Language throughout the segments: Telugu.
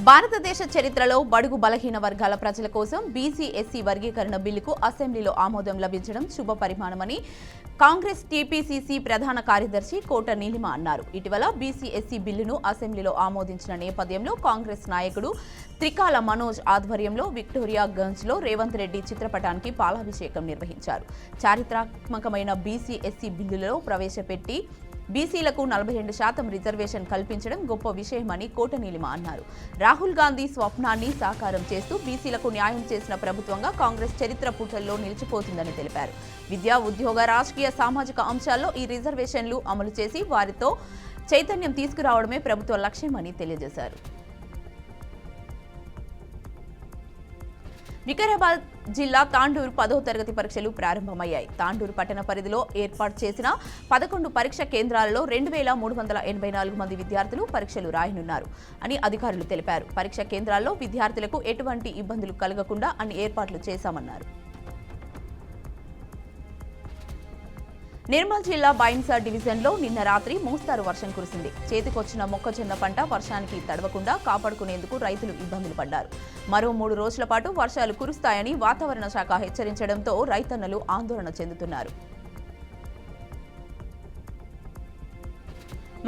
భారతదేశ చరిత్రలో బడుగు బలహీన వర్గాల ప్రజల కోసం బీసీ ఎస్సీ వర్గీకరణ బిల్లుకు అసెంబ్లీలో ఆమోదం లభించడం శుభ పరిమాణమని కాంగ్రెస్ టీపీసీసీ ప్రధాన కార్యదర్శి కోట నీలిమ అన్నారు. ఇటీవల బీసీ ఎస్సీ బిల్లును అసెంబ్లీలో ఆమోదించిన నేపథ్యంలో కాంగ్రెస్ నాయకుడు త్రికాల మనోజ్ ఆధ్వర్యంలో విక్టోరియా గంజ్లో రేవంత్ రెడ్డి చిత్రపటానికి పాలాభిషేకం నిర్వహించారు. చారిత్రాత్మకమైన బీసీ ఎస్సీ బిల్లులో ప్రవేశపెట్టి బీసీలకు 42% రిజర్వేషన్ కల్పించడం గొప్ప విషయమని కోట నీలిమ అన్నారు. రాహుల్ గాంధీ స్వప్నాన్ని సాకారం చేస్తూ బీసీలకు న్యాయం చేసిన ప్రభుత్వంగా కాంగ్రెస్ చరిత్ర పుటల్లో నిలిచిపోతుందని తెలిపారు. విద్యా, ఉద్యోగ, రాజకీయ, సామాజిక అంశాల్లో ఈ రిజర్వేషన్లు అమలు చేసి వారితో చైతన్యం తీసుకురావడమే ప్రభుత్వ లక్ష్యమని తెలియజేశారు. వికారాబాద్ జిల్లా తాండూరు 10వ తరగతి పరీక్షలు ప్రారంభమయ్యాయి. తాండూరు పట్టణ పరిధిలో ఏర్పాటు చేసిన 11 పరీక్ష కేంద్రాలలో 2384 మంది విద్యార్థులు పరీక్షలు రాయనున్నారు అని అధికారులు తెలిపారు. పరీక్ష కేంద్రాల్లో విద్యార్థులకు ఎటువంటి ఇబ్బందులు కలగకుండా అన్ని ఏర్పాట్లు చేశామన్నారు. నిర్మల్ జిల్లా బైన్సా డివిజన్లో నిన్న రాత్రి మోస్తారు వర్షం కురిసింది. చేతికొచ్చిన మొక్కజొన్న పంట వర్షానికి తడవకుండా కాపాడుకునేందుకు రైతులు ఇబ్బందులు పడ్డారు. మరో 3 రోజుల పాటు వర్షాలు కురుస్తాయని వాతావరణ శాఖ హెచ్చరించడంతో రైతన్నలు ఆందోళన చెందుతున్నారు.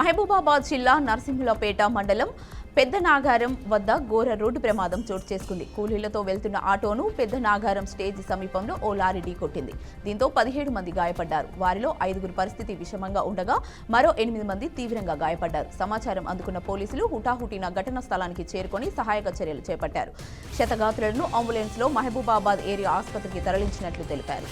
మహబూబాబాద్ జిల్లా నర్సింహులపేట మండలం పెద్దనాగారం వద్ద ఘోర రోడ్డు ప్రమాదం చోటు చేసుకుంది. కూలీలతో వెళ్తున్న ఆటోను పెద్దనాగారం స్టేజ్ సమీపంలో ఓ లారీ ఢీకొట్టింది. దీంతో 17 మంది గాయపడ్డారు. వారిలో 5 పరిస్థితి విషమంగా ఉండగా మరో 8 మంది తీవ్రంగా గాయపడ్డారు. సమాచారం అందుకున్న పోలీసులు హుటాహుటిన ఘటనా స్థలానికి చేరుకొని సహాయక చర్యలు చేపట్టారు. క్షతగాత్రులను అంబులెన్స్లో మహబూబాబాద్ ఏరియా ఆసుపత్రికి తరలించినట్లు తెలిపారు.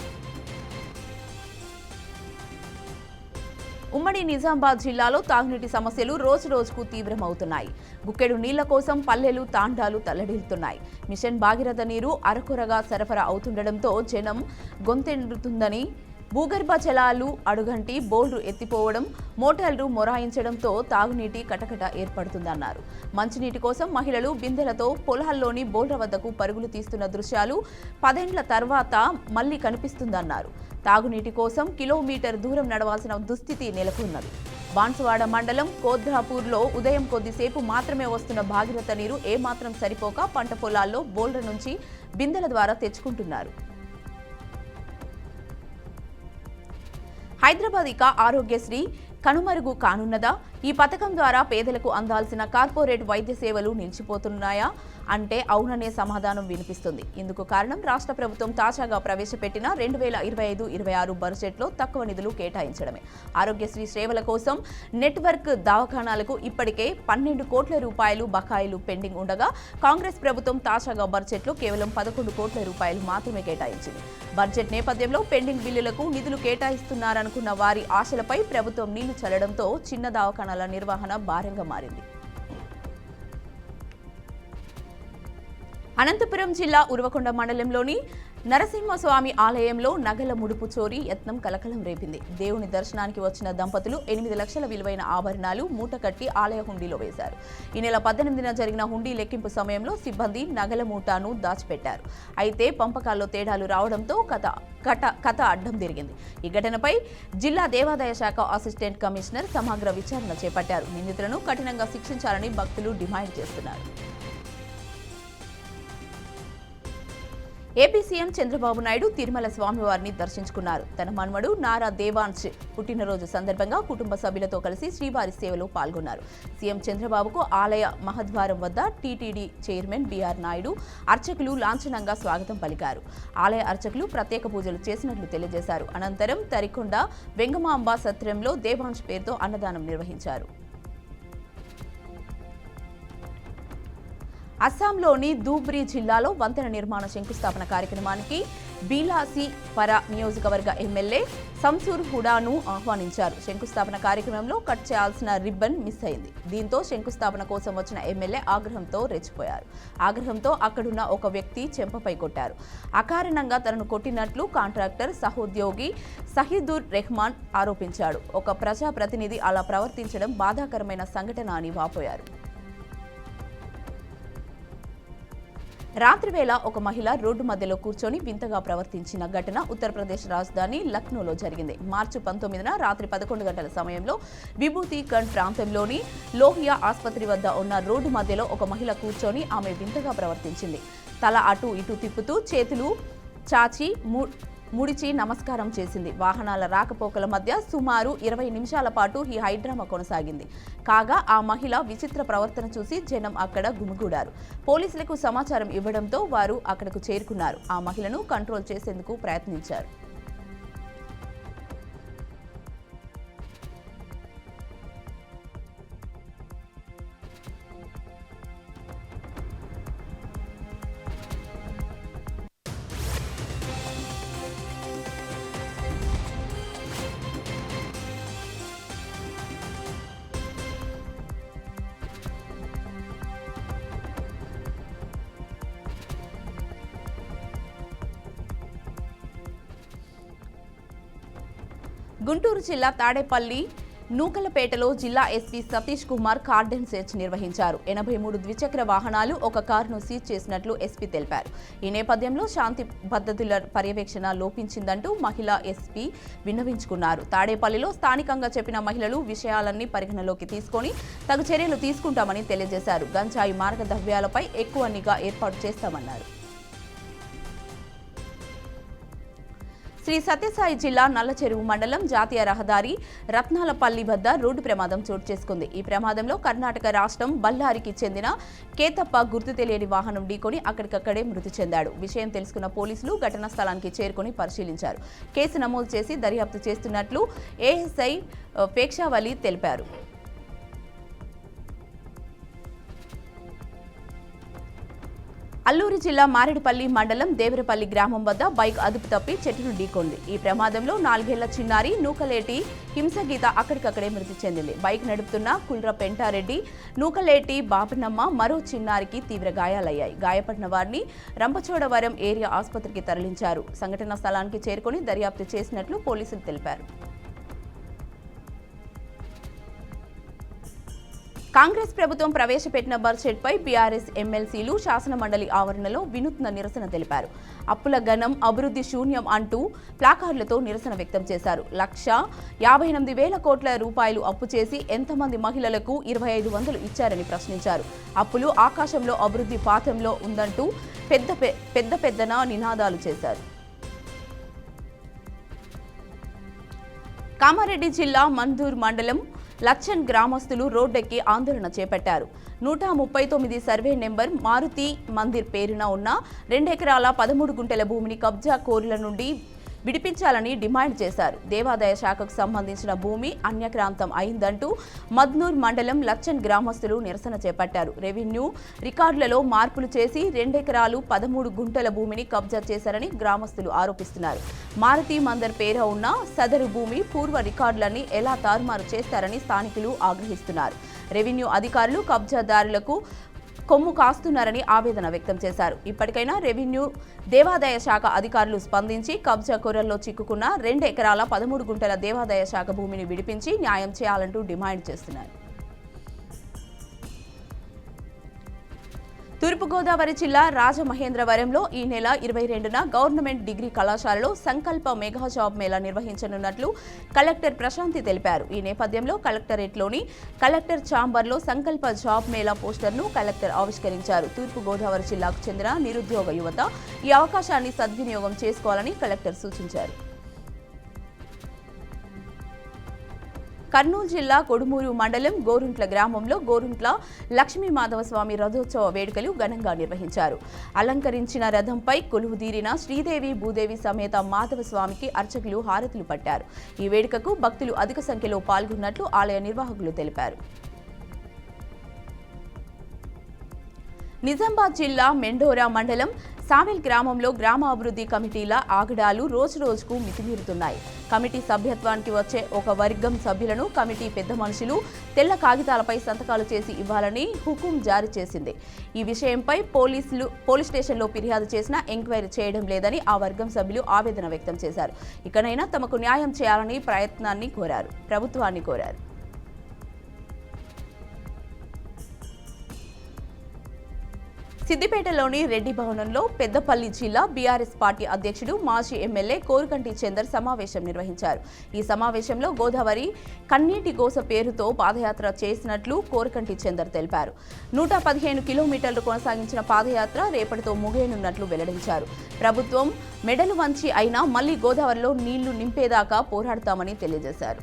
ఉమ్మడి నిజామాబాద్ జిల్లాలో తాగునీటి సమస్యలు రోజురోజుకు తీవ్రమవుతున్నాయి. గుక్కెడు నీళ్ల కోసం పల్లెలు, తాండాలు తల్లడిల్లుతున్నాయి. మిషన్ భాగీరథ నీరు అరకొరగా సరఫరా అవుతుండటంతో జనం గొంతెండుతుందని, భూగర్భ జలాలు అడుగంటి బోర్డు ఎత్తిపోవడం, మోటార్లు మొరాయించడంతో తాగునీటి కటకట ఏర్పడుతుందన్నారు. మంచినీటి కోసం మహిళలు బిందెలతో పొలాల్లోని బోర్ల వద్దకు పరుగులు తీస్తున్న దృశ్యాలు 10 ఏళ్ల తర్వాత మళ్లీ కనిపిస్తుందన్నారు. తాగునీటి కోసం కిలోమీటర్ దూరం నడవాల్సిన దుస్థితి నెలకొన్నది. బాన్సువాడ మండలం కోద్రాపూర్లో ఉదయం కొద్దిసేపు మాత్రమే వస్తున్న భాగీరథ నీరు ఏమాత్రం సరిపోక పంట పొలాల్లో బోర్ల నుంచి బిందెల ద్వారా తెచ్చుకుంటున్నారు. హైదరాబాద్ ఇక ఆరోగ్యశ్రీ కనుమరుగు కానున్నదా? ఈ పథకం ద్వారా పేదలకు అందాల్సిన కార్పొరేట్ వైద్య సేవలు నిలిచిపోతున్నాయా అంటే అవుననే సమాధానం వినిపిస్తుంది. ఇందుకు కారణం రాష్ట్ర ప్రభుత్వం తాజాగా ప్రవేశపెట్టిన 2025-26 బడ్జెట్లో తక్కువ నిధులు కేటాయించడమే. ఆరోగ్యశ్రీ సేవల కోసం నెట్వర్క్ దవాఖానాలకు ఇప్పటికే 12 కోట్ల రూపాయలు బకాయిలు పెండింగ్ ఉండగా కాంగ్రెస్ ప్రభుత్వం తాజాగా బడ్జెట్లో కేవలం 11 కోట్ల రూపాయలు మాత్రమే కేటాయించింది. బడ్జెట్ నేపథ్యంలో పెండింగ్ బిల్లులకు నిధులు కేటాయిస్తున్నారనుకున్న వారి ఆశలపై ప్రభుత్వం నీళ్లు చల్లడంతో చిన్న దవాఖానాల నిర్వహణ భారంగా మారింది. అనంతపురం జిల్లా ఉరవకొండ మండలంలోని నరసింహస్వామి ఆలయంలో నగల ముడుపు చోరీ యత్నం కలకలం రేపింది. దేవుని దర్శనానికి వచ్చిన దంపతులు 8 లక్షల విలువైన ఆభరణాలు మూట కట్టి ఆలయ హుండీలో వేశారు. ఈ నెల 18న జరిగిన హుండీ లెక్కింపు సమయంలో సిబ్బంది నగల మూటను దాచిపెట్టారు. అయితే పంపకాల్లో తేడాలు రావడంతో కథ అడ్డం తిరిగింది. ఈ ఘటనపై జిల్లా దేవాదాయ శాఖ అసిస్టెంట్ కమిషనర్ సమగ్ర విచారణ చేపట్టారు. నిందితులను కఠినంగా శిక్షించాలని భక్తులు డిమాండ్ చేస్తున్నారు. ఏపీ సీఎం చంద్రబాబు నాయుడు తిరుమల స్వామివారిని దర్శించుకున్నారు. తన మన్మడు నారా దేవాంశ్ పుట్టినరోజు సందర్భంగా కుటుంబ సభ్యులతో కలిసి శ్రీవారి సేవలో పాల్గొన్నారు. సీఎం చంద్రబాబుకు ఆలయ మహద్వారం వద్ద టీటీడీ చైర్మన్ బీఆర్ నాయుడు అర్చకులు లాంఛనంగా స్వాగతం పలికారు. ఆలయ అర్చకులు ప్రత్యేక పూజలు చేసినట్లు తెలియజేశారు. అనంతరం తరికొండ వెంగమాంబ సత్రంలో దేవాంశ్ పేరుతో అన్నదానం నిర్వహించారు. అస్సాంలోని ధూబ్రీ జిల్లాలో వంతెన నిర్మాణ శంకుస్థాపన కార్యక్రమానికి బీలాసీపర నియోజకవర్గ ఎమ్మెల్యే సంసూర్ హుడాను ఆహ్వానించారు. శంకుస్థాపన కార్యక్రమంలో కట్ చేయాల్సిన రిబ్బన్ మిస్ అయింది. దీంతో శంకుస్థాపన కోసం వచ్చిన ఎమ్మెల్యే ఆగ్రహంతో రెచ్చిపోయారు. ఆగ్రహంతో అక్కడున్న ఒక వ్యక్తి చెంపపై కొట్టారు. అకారణంగా తనను కొట్టినట్లు కాంట్రాక్టర్ సహోద్యోగి సహీదుర్ రెహమాన్ ఆరోపించాడు. ఒక ప్రజాప్రతినిధి అలా ప్రవర్తించడం బాధాకరమైన సంఘటన అని వాపోయారు. రాత్రివేళ ఒక మహిళ రోడ్డు మధ్యలో కూర్చొని వింతగా ప్రవర్తించిన ఘటన ఉత్తరప్రదేశ్ రాజధాని లక్నోలో జరిగింది. మార్చి 19న రాత్రి 11 గంటల సమయంలో విభూతి ఖండ్ ప్రాంతంలోని లోహియా ఆసుపత్రి వద్ద ఉన్న రోడ్డు మధ్యలో ఒక మహిళ కూర్చొని ఆమె వింతగా ప్రవర్తించింది. తల అటు ఇటు తిప్పుతూ చేతులు చాచి ముడిచి నమస్కారం చేసింది. వాహనాల రాకపోకల మధ్య సుమారు 20 నిమిషాల పాటు ఈ హైడ్రామా కొనసాగింది. కాగా ఆ మహిళ విచిత్ర ప్రవర్తన చూసి జనం అక్కడ గుమిగూడారు. పోలీసులకు సమాచారం ఇవ్వడంతో వారు అక్కడకు చేరుకున్నారు. ఆ మహిళను కంట్రోల్ చేసేందుకు ప్రయత్నించారు. గుంటూరు జిల్లా తాడేపల్లి నూకలపేటలో జిల్లా SP Satish Kumar cordon search నిర్వహించారు. 83 ద్విచక్ర వాహనాలు, ఒక కారును సీజ్ చేసినట్లు ఎస్పీ తెలిపారు. ఈ నేపథ్యంలో శాంతి భద్రతల పర్యవేక్షణ లోపించిందంటూ మహిళా ఎస్పీ విన్నవించుకున్నారు. తాడేపల్లిలో స్థానికంగా చెప్పిన మహిళలు విషయాలన్నీ పరిగణలోకి తీసుకొని తగు చర్యలు తీసుకుంటామని తెలియజేశారు. గంజాయి మార్గ ద్రవ్యాలపై ఎక్కువ నిఘా ఏర్పాటు చేస్తామన్నారు. శ్రీ సత్యసాయి జిల్లా నల్లచెరువు మండలం జాతీయ రహదారి రత్నాలపల్లి వద్ద రోడ్డు ప్రమాదం చోటు చేసుకుంది. ఈ ప్రమాదంలో కర్ణాటక రాష్ట్రం బళ్ళారికి చెందిన కేతప్ప గుర్తు తెలియని వాహనం ఢీకొని అక్కడికక్కడే మృతి చెందాడు. విషయం తెలుసుకున్న పోలీసులు ఘటనా స్థలానికి చేరుకొని పరిశీలించారు. కేసు నమోదు చేసి దర్యాప్తు చేస్తున్నట్లు ఏఎస్ఐ పేక్షావలి తెలిపారు. అల్లూరి జిల్లా మారేడుపల్లి మండలం దేవరపల్లి గ్రామం వద్ద బైక్ అదుపు తప్పి చెట్టును ఢీకొంది. ఈ ప్రమాదంలో 4 ఏళ్ల చిన్నారి నూకలేటి హింసగీత అక్కడికక్కడే మృతి చెందింది. బైక్ నడుపుతున్న కుల్ర పెంటారెడ్డి, నూకలేటి బాపనమ్మ మరో చిన్నారికి తీవ్ర గాయాలయ్యాయి. గాయపడిన వారిని రంపచోడవరం ఏరియా ఆసుపత్రికి తరలించారు. సంఘటనా స్థలానికి చేరుకొని దర్యాప్తు చేసినట్లు పోలీసులు తెలిపారు. కాంగ్రెస్ ప్రభుత్వం ప్రవేశపెట్టిన బడ్జెట్పై బీఆర్ఎస్ ఎమ్మెల్సీలు శాసనమండలి ఆవరణలో వినూత్న నిరసన తెలిపారు. అప్పుల గణం, అభివృద్ధి శూన్యం అంటూ ప్లాకార్డులతో నిరసన వ్యక్తం చేశారు. 1,58,000 కోట్ల రూపాయలు అప్పు చేసి ఎంతమంది మహిళలకు 2,500 ఇచ్చారని ప్రశ్నించారు. అప్పులు ఆకాశంలో, అభివృద్ధి పాతంలో ఉందంటూ పెద్దన నినాదాలు చేశారు. కామారెడ్డి జిల్లా మందూర్ మండలం లచ్చన్ గ్రామస్తులు రోడ్డెక్కి ఆందోళన చేపట్టారు. 139 సర్వే నెంబర్ మారుతి మందిర్ పేరున ఉన్న 2 ఎకరాల 13 గుంటల భూమిని కబ్జా కోరుల నుండి విడిపించాలని డిమాండ్ చేశారు. దేవాదాయ శాఖకు సంబంధించిన భూమి అన్యక్రాంతం అయిందంటూ మద్నూర్ మండలం లచ్చన్ గ్రామస్తులు నిరసన చేపట్టారు. రెవెన్యూ రికార్డులలో మార్పులు చేసి 2 ఎకరాలు 13 గుంటల భూమిని కబ్జా చేశారని గ్రామస్తులు ఆరోపిస్తున్నారు. మారుతి మందర్ పేర ఉన్న సదరు భూమి పూర్వ రికార్డులన్నీ ఎలా తారుమారు చేస్తారని స్థానికులు ఆగ్రహిస్తున్నారు. రెవెన్యూ అధికారులు కబ్జాదారులకు కొమ్ము కాస్తున్నారని ఆవేదన వ్యక్తం చేశారు. ఇప్పటికైనా రెవెన్యూ, దేవాదాయ శాఖ అధికారులు స్పందించి కబ్జా కోరల్లో చిక్కుకున్న 2 ఎకరాల 13 గుంటల దేవాదాయ శాఖ భూమిని విడిపించి న్యాయం చేయాలంటూ డిమాండ్ చేస్తున్నారు. తూర్పుగోదావరి జిల్లా రాజమహేంద్రవరంలో ఈ నెల 22న గవర్నమెంట్ డిగ్రీ కళాశాలలో సంకల్ప మెగా జాబ్ మేళా నిర్వహించనున్నట్లు కలెక్టర్ ప్రశాంతి తెలిపారు. ఈ నేపథ్యంలో కలెక్టరేట్లోని కలెక్టర్ ఛాంబర్లో సంకల్ప జాబ్ మేళా పోస్టర్ను కలెక్టర్ ఆవిష్కరించారు. తూర్పుగోదావరి జిల్లాకు చెందిన నిరుద్యోగ యువత ఈ అవకాశాన్ని సద్వినియోగం చేసుకోవాలని కలెక్టర్ సూచించారు. కర్నూలు జిల్లా కొడుమూరు మండలం గోరుంట్ల గ్రామంలో గోరుంట్ల లక్ష్మీ మాధవస్వామి రథోత్సవ వేడుకలు ఘనంగా నిర్వహించారు. అలంకరించిన రథంపై కొలువుదీరిన శ్రీదేవి భూదేవి సమేత మాధవస్వామికి అర్చకులు హారతులు పట్టారు. ఈ వేడుకకు భక్తులు అధిక సంఖ్యలో పాల్గొన్నట్లు ఆలయ నిర్వాహకులు తెలిపారు. నిజామాబాద్ జిల్లా మెండోరా మండలం సావెల్ గ్రామంలో గ్రామాభివృద్ధి కమిటీల ఆగడాలు రోజురోజుకు మితిమీరుతున్నాయి. కమిటీ సభ్యత్వానికి వచ్చే ఒక వర్గం సభ్యులను కమిటీ పెద్ద మనుషులు తెల్ల కాగితాలపై సంతకాలు చేసి ఇవ్వాలని హుకుం జారీ చేసింది. ఈ విషయంపై పోలీస్ స్టేషన్లో ఫిర్యాదు చేసినా ఎంక్వైరీ చేయడం లేదని ఆ వర్గం సభ్యులు ఆవేదన వ్యక్తం చేశారు. ఇకనైనా తమకు న్యాయం చేయాలని ప్రభుత్వాన్ని కోరారు. సిద్దిపేటలోని రెడ్డి భవనంలో పెద్దపల్లి జిల్లా బీఆర్ఎస్ పార్టీ అధ్యక్షుడు మాజీ ఎమ్మెల్యే కోరుకంటి చందర్ సమావేశం నిర్వహించారు. ఈ సమావేశంలో గోదావరి కన్నీటి గోస పేరుతో పాదయాత్ర చేసినట్లు కోరుకంటి చందర్ తెలిపారు. 115 కిలోమీటర్లు కొనసాగించిన పాదయాత్ర రేపటితో ముగియనున్నట్లు వెల్లడించారు. ప్రభుత్వం మెడలు వంచి అయినా మళ్లీ గోదావరిలో నీళ్లు నింపేదాకా పోరాడతామని తెలియజేశారు.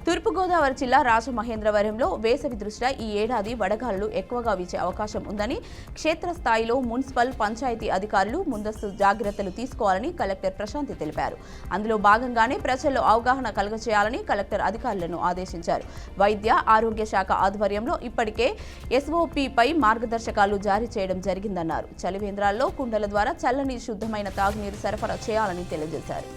తూర్పుగోదావరి జిల్లా రాజమహేంద్రవరంలో వేసవి దృష్ట్యా ఈ ఏడాది వడగాలులు ఎక్కువగా వీచే అవకాశం ఉందని క్షేత్రస్థాయిలో మున్సిపల్, పంచాయతీ అధికారులు ముందస్తు జాగ్రత్తలు తీసుకోవాలని కలెక్టర్ ప్రశాంతి తెలిపారు. అందులో భాగంగానే ప్రజల్లో అవగాహన కలుగజేయాలని కలెక్టర్ అధికారులను ఆదేశించారు. వైద్య, ఆరోగ్య శాఖ ఆధ్వర్యంలో ఇప్పటికే ఎస్ఓపీపై మార్గదర్శకాలు జారీ చేయడం జరిగిందన్నారు. చలివేంద్రాల్లో కుండల ద్వారా చల్లని శుద్ధమైన తాగునీరు సరఫరా చేయాలని తెలియజేశారు.